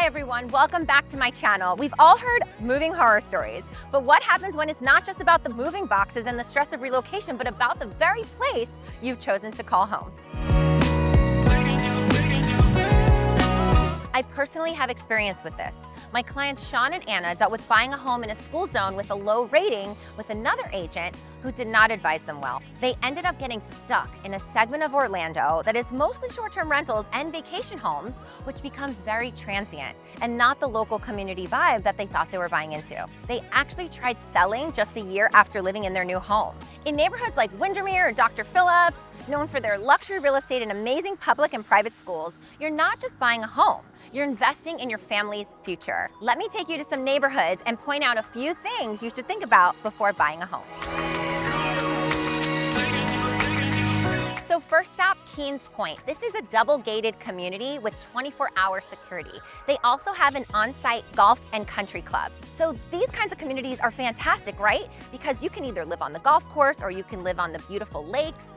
everyone, welcome back to my channel. We've all heard moving horror stories, but what happens when it's not just about the moving boxes and the stress of relocation, but about the very place you've chosen to call home? I personally have experience with this. My clients Sean and Anna dealt with buying a home in a school zone with a low rating with another agent who did not advise them well. They ended up getting stuck in a segment of Orlando that is mostly short-term rentals and vacation homes, which becomes very transient and not the local community vibe that they thought they were buying into. They actually tried selling just a year after living in their new home. In neighborhoods like Windermere or Dr. Phillips, known for their luxury real estate and amazing public and private schools, you're not just buying a home, you're investing in your family's future. Let me take you to some neighborhoods and point out a few things you should think about before buying a home. So first stop, Keens Point. This is a double-gated community with 24-hour security. They also have an on-site golf and country club. So these kinds of communities are fantastic, right? Because you can either live on the golf course or you can live on the beautiful lakes.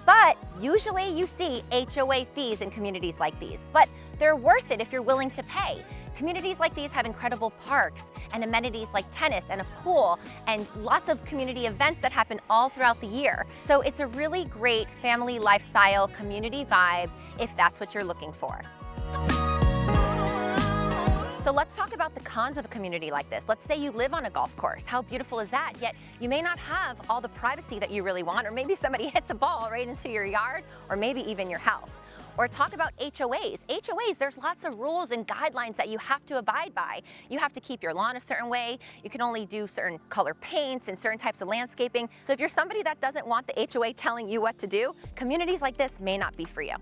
But usually you see HOA fees in communities like these, but they're worth it if you're willing to pay. Communities like these have incredible parks and amenities like tennis and a pool and lots of community events that happen all throughout the year. So it's a really great family lifestyle community vibe if that's what you're looking for. So let's talk about the cons of a community like this. Let's say you live on a golf course. How beautiful is that? Yet you may not have all the privacy that you really want, or maybe somebody hits a ball right into your yard, or maybe even your house. Or talk about HOAs. HOAs, there's lots of rules and guidelines that you have to abide by. You have to keep your lawn a certain way. You can only do certain color paints and certain types of landscaping. So if you're somebody that doesn't want the HOA telling you what to do, communities like this may not be for you.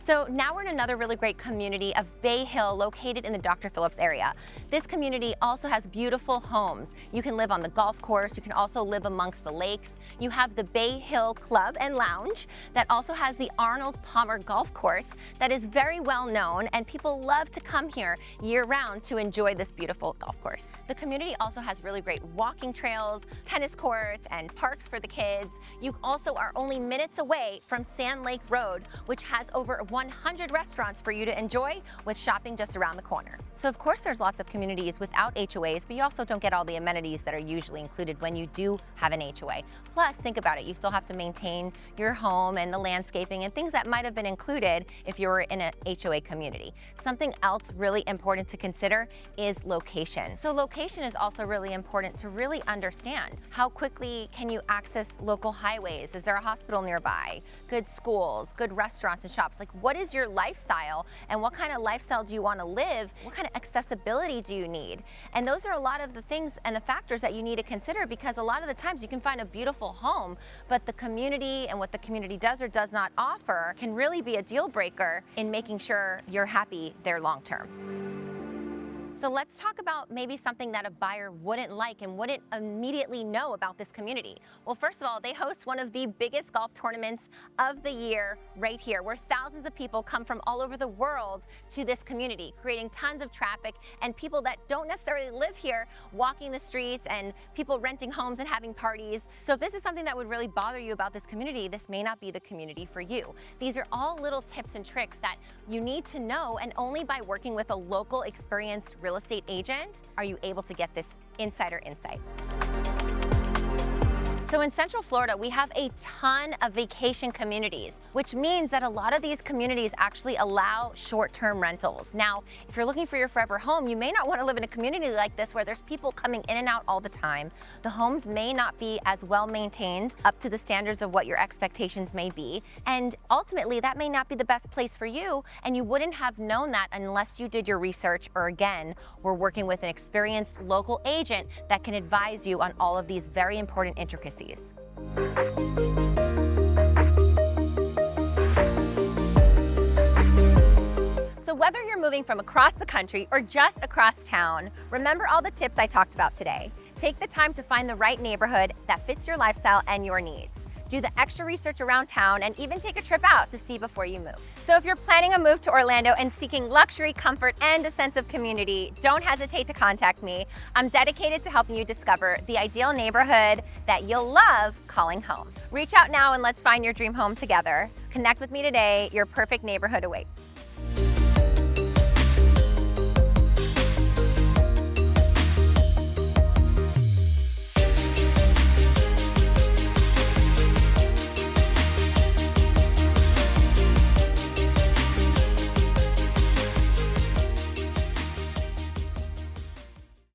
So now we're in another really great community of Bay Hill, located in the Dr. Phillips area. This community also has beautiful homes. You can live on the golf course. You can also live amongst the lakes. You have the Bay Hill Club and Lounge that also has the Arnold Palmer Golf Course that is very well known, and people love to come here year-round to enjoy this beautiful golf course. The community also has really great walking trails, tennis courts, and parks for the kids. You also are only minutes away from Sand Lake Road, which has over 100 restaurants for you to enjoy, with shopping just around the corner. So of course there's lots of communities without HOAs, but you also don't get all the amenities that are usually included when you do have an HOA. Plus, think about it, you still have to maintain your home and the landscaping and things that might have been included if you were in an HOA community. Something else really important to consider is location. So location is also really important to really understand. How quickly can you access local highways? Is there a hospital nearby? Good schools, good restaurants and shops? Like, what is your lifestyle and what kind of lifestyle do you want to live? What kind of accessibility do you need? And those are a lot of the things and the factors that you need to consider, because a lot of the times you can find a beautiful home, but the community and what the community does or does not offer can really be a deal breaker in making sure you're happy there long term. So let's talk about maybe something that a buyer wouldn't like and wouldn't immediately know about this community. Well, first of all, they host one of the biggest golf tournaments of the year right here, where thousands of people come from all over the world to this community, creating tons of traffic and people that don't necessarily live here walking the streets and people renting homes and having parties. So if this is something that would really bother you about this community, this may not be the community for you. These are all little tips and tricks that you need to know, and only by working with a local experienced real estate agent are you able to get this insider insight. So in Central Florida, we have a ton of vacation communities, which means that a lot of these communities actually allow short-term rentals. Now, if you're looking for your forever home, you may not want to live in a community like this where there's people coming in and out all the time. The homes may not be as well maintained up to the standards of what your expectations may be. And ultimately, that may not be the best place for you, and you wouldn't have known that unless you did your research, or again, we're working with an experienced local agent that can advise you on all of these very important intricacies. So whether you're moving from across the country or just across town, remember all the tips I talked about today. Take the time to find the right neighborhood that fits your lifestyle and your needs. Do the extra research around town, and even take a trip out to see before you move. So if you're planning a move to Orlando and seeking luxury, comfort, and a sense of community, don't hesitate to contact me. I'm dedicated to helping you discover the ideal neighborhood that you'll love calling home. Reach out now and let's find your dream home together. Connect with me today. Your perfect neighborhood awaits.